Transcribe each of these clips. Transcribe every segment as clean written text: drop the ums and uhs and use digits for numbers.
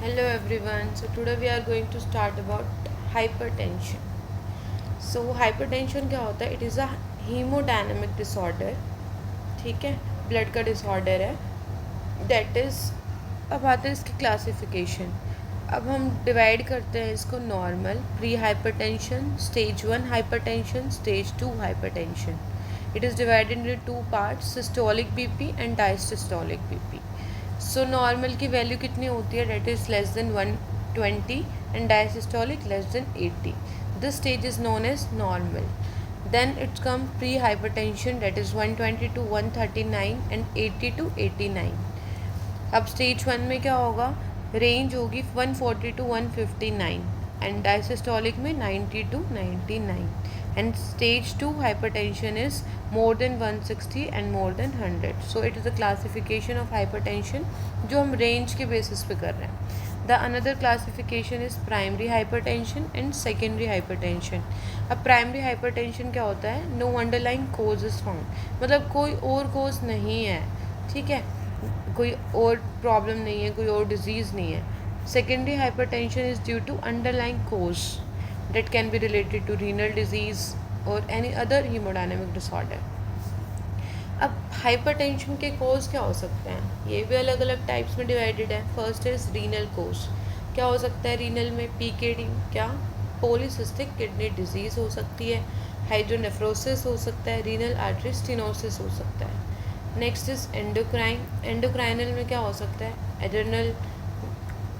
Hello everyone. So today we are going to start about hypertension. So hypertension क्या होता है? It is a hemodynamic disorder. ठीक है, blood का disorder है. दैट इज़, अब आते हैं इसकी क्लासिफिकेशन. अब हम डिवाइड करते हैं इसको normal, pre hypertension, stage 1 hypertension, stage 2 hypertension. It is divided into two parts, systolic BP and diastolic BP. So normal की वैल्यू कितनी होती है? That is less than 120 and diastolic less than 80. This stage is known as normal. Then it's come pre-hypertension, that is 120 to 139 and 80 to 89. अब stage 1 में क्या होगा? Range होगी 140 to 159 and diastolic में 90 to 99. And stage 2 hypertension is more than 160 and more than 100. So it is a classification of hypertension जो हम range के basis पे कर रहे हैं. The another classification is primary hypertension and secondary hypertension. अब primary hypertension क्या होता है? No underlying cause is found. मतलब कोई और cause नहीं है, ठीक है, कोई और प्रॉब्लम नहीं है, कोई और डिजीज़ नहीं है. Secondary hypertension is due to underlying cause that can be related to renal disease or any other hemodynamic disorder. अब हाइपरटेंशन के कोज क्या हो सकते हैं? ये भी अलग अलग टाइप्स में डिवाइडेड है. फर्स्ट इज रीनल कोज. क्या हो सकता है रीनल में? पीकेडी, क्या? पॉलीसिस्टिक किडनी डिजीज़ हो सकती है. हाइड्रोनेफ्रोसिस हो सकता है. रीनल आर्टरी स्टेनोसिस हो सकता है. Next is endocrine. एंडोक्राइनल में क्या हो सकता है? एड्रेनल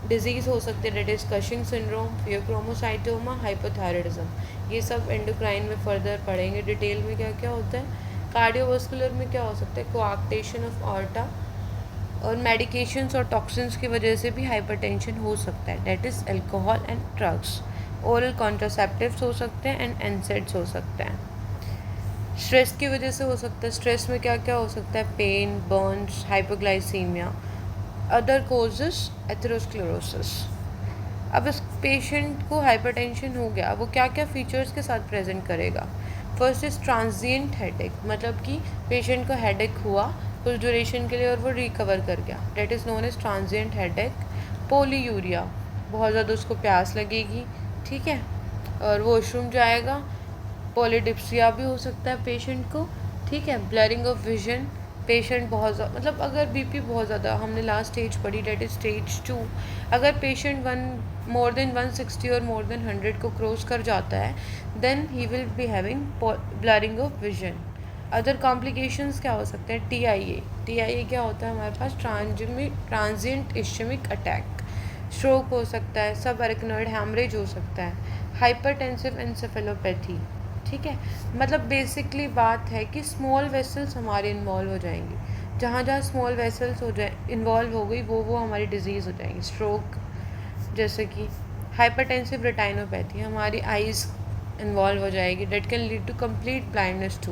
डिजीज़ हो सकती है, that is Cushing syndrome, pheochromocytoma, hypothyroidism. ये सब एंडोक्राइन में फर्दर पढ़ेंगे डिटेल में क्या क्या होता है. कार्डियोवास्कुलर में क्या हो सकता है? कोआक्टेशन ऑफ ऑर्टा और मेडिकेशंस और टॉक्सिन्स की वजह से भी हाइपरटेंशन हो सकता है, that is alcohol and drugs. Oral contraceptives हो सकते हैं एंड एनसेड्स हो सकते हैं. स्ट्रेस की वजह से हो सकता है. स्ट्रेस में क्या क्या हो सकता है? Pain, burns, hypoglycaemia. Other causes atherosclerosis. अब इस पेशेंट को हाइपरटेंशन हो गया, वो क्या क्या फीचर्स के साथ प्रेजेंट करेगा? फर्स्ट इज ट्रांजिएंट हेडेक, मतलब कि पेशेंट को हेडेक हुआ कुछ ड्यूरेशन के लिए और वो रिकवर कर गया, that is known as transient headache. Polyuria, बहुत ज़्यादा उसको प्यास लगेगी, ठीक है, और वॉशरूम जाएगा. पॉलीडिप्सिया भी हो सकता है पेशेंट को, ठीक है. ब्लरिंग ऑफ विजन, पेशेंट बहुत ज़्यादा, मतलब अगर बीपी बहुत ज़्यादा, हमने लास्ट स्टेज पढ़ी डेट इज स्टेज 2, अगर पेशेंट मोर देन 160 और मोर देन 100 को क्रॉस कर जाता है, then he will be having blurring of vision. Other complications क्या हो सकते हैं? टीआईए क्या होता है हमारे पास? Transient ischaemic attack. स्ट्रोक हो सकता है. सब एरिकनॉइड हैमरेज हो सकता है. हाइपरटेंसिव एंसेफेलोपैथी, ठीक है. मतलब बेसिकली बात है कि स्मॉल वेसल्स हमारे इन्वॉल्व हो जाएंगी. जहाँ जहाँ स्मॉल वेसल्स हो जाए इन्वॉल्व हो गई, वो हमारी डिजीज़ हो जाएंगी. स्ट्रोक, जैसे कि हाइपरटेंसिव रेटाइनोपैथी, हमारी आइज़ इन्वॉल्व हो जाएगी, that can lead to complete blindness too.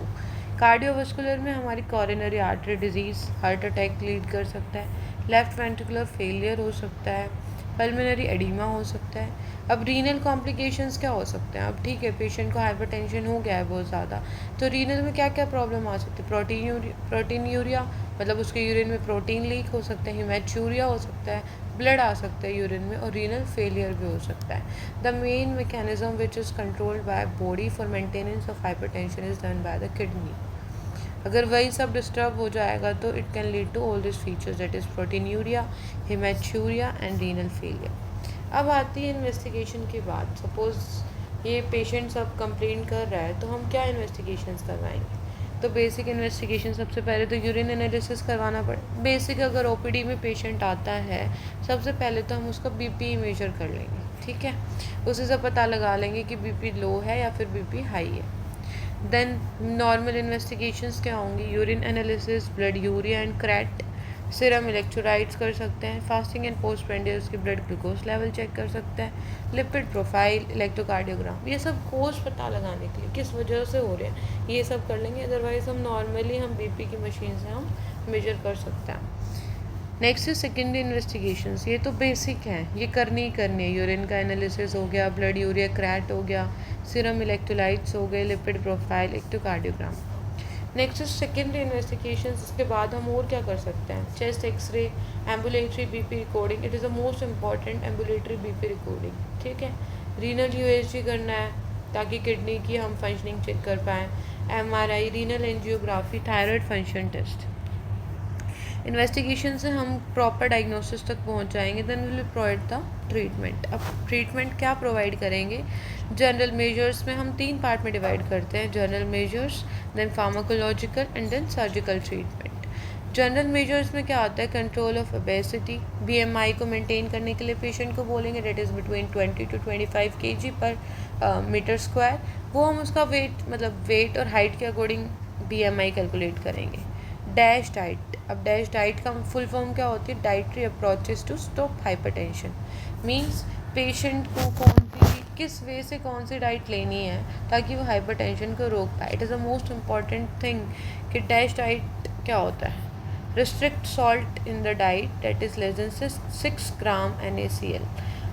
Cardiovascular में हमारी coronary artery disease, heart attack lead कर सकता है. लेफ्ट वेंट्रिकुलर फेलियर हो सकता है. पल्मोनरी एडिमा हो सकता है. अब रीनल कॉम्प्लिकेशंस क्या हो सकते हैं? अब ठीक है, पेशेंट को हाइपरटेंशन हो गया है बहुत ज़्यादा, तो रीनल में क्या क्या प्रॉब्लम आ सकती है? प्रोटीन यूरिया, मतलब उसके यूरिन में प्रोटीन लीक हो सकता है. हिमैचूरिया हो सकता है, ब्लड आ सकता है यूरिन में, और रीनल फेलियर भी हो सकता है. The main mechanism which is controlled by body for maintenance of hypertension is done by the kidney. अगर वही सब डिस्टर्ब हो जाएगा तो it can lead to all this features, that is proteinuria, haematuria and renal failure. अब आती है investigation की बात. सपोज़ ये पेशेंट सब कंप्लेन कर रहा है, तो हम क्या इन्वेस्टिगेशंस करवाएंगे? तो बेसिक इन्वेस्टिगेशन सबसे पहले तो यूरिन एनालिसिस करवाना पड़े. बेसिक अगर ओपीडी में पेशेंट आता है, सबसे पहले तो हम उसका बीपी मेजर कर लेंगे, ठीक है. उसी से पता लगा लेंगे कि बीपी लो है या फिर बीपी हाई है. देन नॉर्मल इन्वेस्टिगेशंस क्या होंगी? Urine analysis, blood urea and creat, serum electrolytes कर सकते हैं. फास्टिंग एंड पोस्ट प्रेंडियर उसकी ब्लड ग्लूकोज लेवल चेक कर सकते हैं. लिपिड प्रोफाइल, इलेक्ट्रोकार्डियोग्राम, ये सब कोज पता लगाने के लिए किस वजह से हो रहे हैं, ये सब कर लेंगे. अदरवाइज हम नॉर्मली हम बीपी की मशीन से हम मेजर कर सकते हैं. नेक्स्ट है सेकेंडरी इन्वेस्टिगेशंस. ये तो बेसिक हैं, ये करनी ही करनी है. यूरिन का एनालिसिस हो गया, ब्लड यूरिया क्रैट हो गया, सीरम इलेक्ट्रोलाइट्स हो गए, lipid profile, electrocardiogram. Next is secondary investigation, इसके बाद हम और क्या कर सकते हैं, chest X-ray, ambulatory BP recording, it is the most important ambulatory BP recording, ठीक है। रीनल यूएसजी करना है ताकि किडनी की हम फंक्शनिंग चेक कर पाएँ, MRI, renal angiography, thyroid function test. Investigation से हम प्रॉपर डायग्नोसिस तक पहुंच जाएंगे, then will provide the treatment. अब ट्रीटमेंट क्या प्रोवाइड करेंगे, जनरल मेजर्स में हम 3 पार्ट में डिवाइड करते हैं, general measures, then pharmacological and then surgical treatment. General measures में क्या आता है, कंट्रोल ऑफ ओबेसिटी, बीएमआई को मेंटेन करने के लिए पेशेंट को बोलेंगे that is between 20 to 25 kg पर मीटर स्क्वायर, वो हम उसका वेट मतलब वेट और हाइट के अकॉर्डिंग बीएमआई कैलकुलेट करेंगे। डैश डाइट, अब डैश डाइट का फुल फॉर्म क्या होती है, dietary approaches to stop hypertension, means patient को कौन सी किस वे से कौन सी डाइट लेनी है ताकि वो हाइपरटेंशन को रोक पाए। It is the most important thing कि डैश डाइट क्या होता है, restrict salt in the diet that is less then 6 gram NaCl।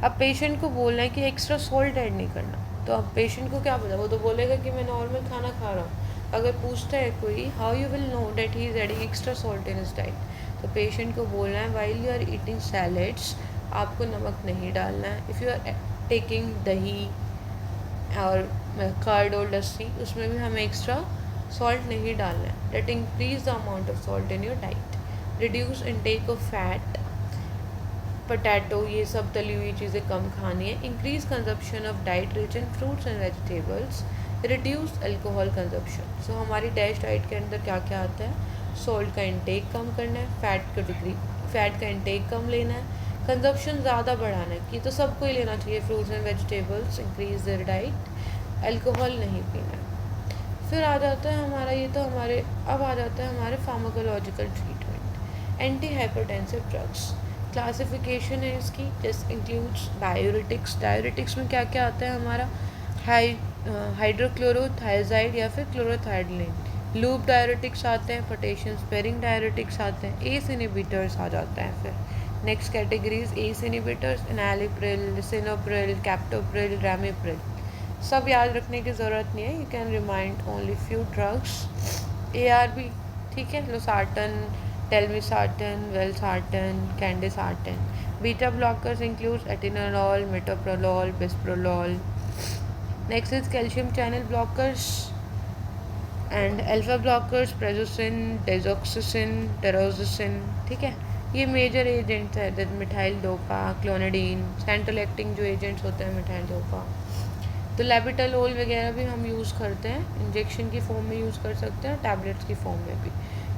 अब पेशेंट को बोलना है कि एक्स्ट्रा सॉल्ट ऐड नहीं करना, तो अब पेशेंट को क्या पता, वो तो बोलेगा कि मैं नॉर्मल खाना खा रहा हूँ। अगर पूछता है कोई how you will know that he is adding extra salt in his diet, तो पेशेंट को बोलना है while you are eating salads आपको नमक नहीं डालना है, इफ़ यू आर टेकिंग दही और कर्ड और लस्सी उसमें भी हमें एक्स्ट्रा सॉल्ट नहीं डालना है, that increase the amount of salt in your diet. Reduce intake of fat, potato ये सब तली हुई चीज़ें कम खानी है। Increase consumption of diet rich in fruits and vegetables, reduce alcohol consumption. So हमारी डैश डाइट के अंदर क्या क्या आता है, सॉल्ट का इंटेक कम करना है, फैट का इंटेक कम लेना है, कंजप्शन ज़्यादा बढ़ाना है कि तो सबको ही लेना चाहिए fruits and vegetables, increase their diet, alcohol नहीं पीना है। फिर आ जाता है हमारा ये तो हमारे अब आ जाता है हमारे pharmacological treatment, anti hypertensive drugs. Classification है इसकी, दिस इंक्लूड्स डायूरेटिक्स। डायूरेटिक्स में क्या क्या आता है हमारा, हाइड्रोक्लोरोथायजाइड या फिर क्लोरोथाइडलिन। लूप डायूरेटिक्स आते हैं, पोटेशियम स्पेरिंग डायूरेटिक्स आते हैं, एस इनिबिटर्स आ जाते हैं। फिर next categories, ACE inhibitors, enalapril, lisinopril, captopril, ramipril. सब याद रखने की ज़रूरत नहीं है, you can remind only few drugs. ARB, ठीक है, losartan, telmisartan, valsartan, candesartan. Beta blockers includes atenolol, metoprolol, bisoprolol. Next is calcium channel blockers and alpha blockers, prazosin, doxazosin, terazosin, ठीक है। ये मेजर एजेंट्स है, जैसे methyldopa, clonidine, central acting जो agents होते हैं मिथाइल डोपा। तो लेबिटालोल वगैरह भी हम यूज़ करते हैं, इंजेक्शन की फॉर्म में यूज़ कर सकते हैं, टैबलेट्स की फॉर्म में भी।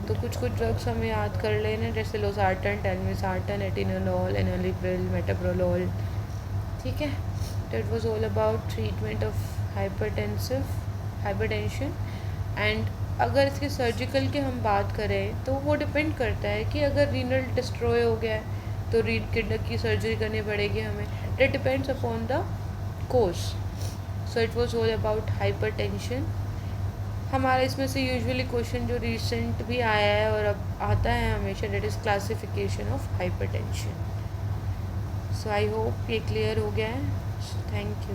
तो कुछ कुछ ड्रग्स हमें याद कर लेने, जैसे लोसार्टन, टेलमिसार्टन, एटिनोलॉल, एनालिप्रिल, मेटाप्रोलॉल, ठीक है। That was all about treatment of hypertension। And अगर इसके सर्जिकल की हम बात करें तो वो डिपेंड करता है कि अगर रीनल डिस्ट्रॉय हो गया है तो किडनी की सर्जरी करनी पड़ेगी हमें, that depends upon the course. So it was all about hypertension. हमारा इसमें से यूजुअली क्वेश्चन जो रिसेंट भी आया है और अब आता है हमेशा, that is classification of hypertension. So I hope ये क्लियर हो गया है। Thank you.